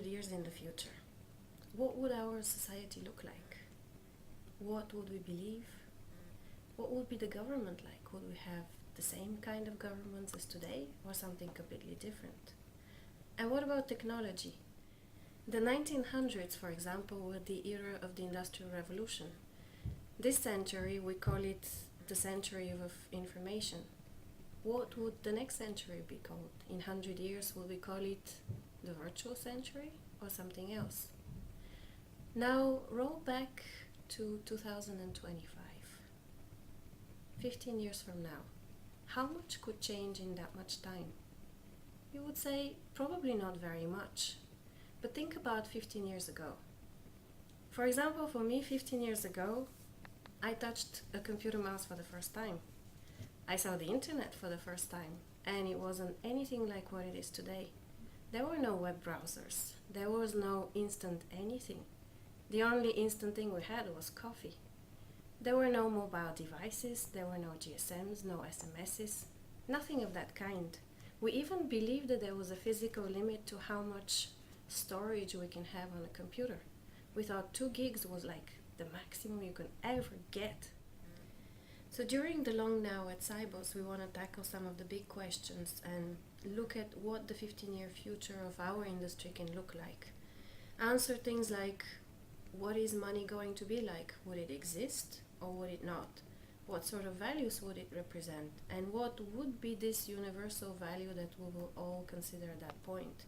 100 years in the future, what would our society look like? What would we believe? What would be the government like? Would we have the same kind of governments as today, or something completely different? And what about technology? The 1900s, for example, were the era of the Industrial Revolution. This century, we call it the century of information. What would the next century be called? In 100 years, will we call it the virtual century or something else? Now, roll back to 2025. 15 years from now. How much could change in that much time? You would say, probably not very much. But think about 15 years ago. For example, for me, 15 years ago, I touched a computer mouse for the first time. I saw the internet for the first time, and it wasn't anything like what it is today. There were no web browsers. There was no instant anything. The only instant thing we had was coffee. There were no mobile devices, there were no GSMs, no SMSs, nothing of that kind. We even believed that there was a physical limit to how much storage we can have on a computer. We thought 2 gigs was like the maximum you can ever get. So during the Long Now at Cybos, we want to tackle some of the big questions and look at what the 15-year future of our industry can look like. Answer things like, what is money going to be like? Would it exist or would it not? What sort of values would it represent? And what would be this universal value that we will all consider at that point?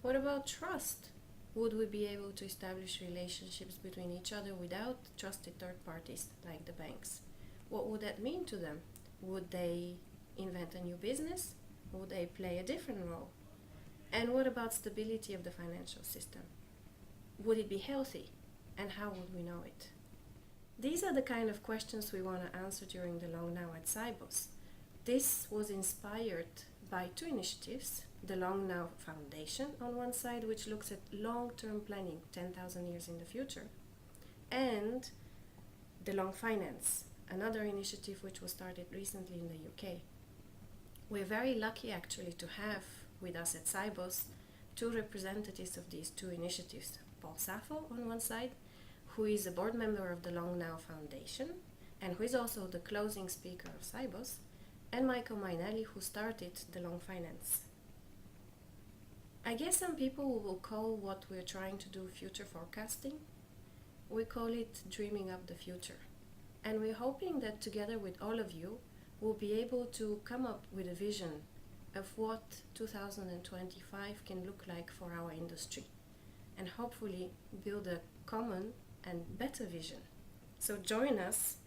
What about trust? Would we be able to establish relationships between each other without trusted third parties like the banks? What would that mean to them? Would they invent a new business? Would they play a different role? And what about stability of the financial system? Would it be healthy? And how would we know it? These are the kind of questions we want to answer during the Long Now at Cybos. This was inspired by 2 initiatives, the Long Now Foundation on one side, which looks at long-term planning, 10,000 years in the future, and the Long Finance, another initiative which was started recently in the UK. We're very lucky actually to have with us at Cybos 2 representatives of these 2 initiatives, Paul Sappho on one side, who is a board member of the Long Now Foundation and who is also the closing speaker of Cybos, and Michael Mainelli, who started the Long Finance. I guess some people will call what we're trying to do future forecasting. We call it dreaming up the future. And we're hoping that together with all of you, we'll be able to come up with a vision of what 2025 can look like for our industry, and hopefully build a common and better vision. So join us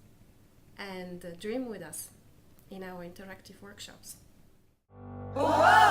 and dream with us in our interactive workshops. Whoa!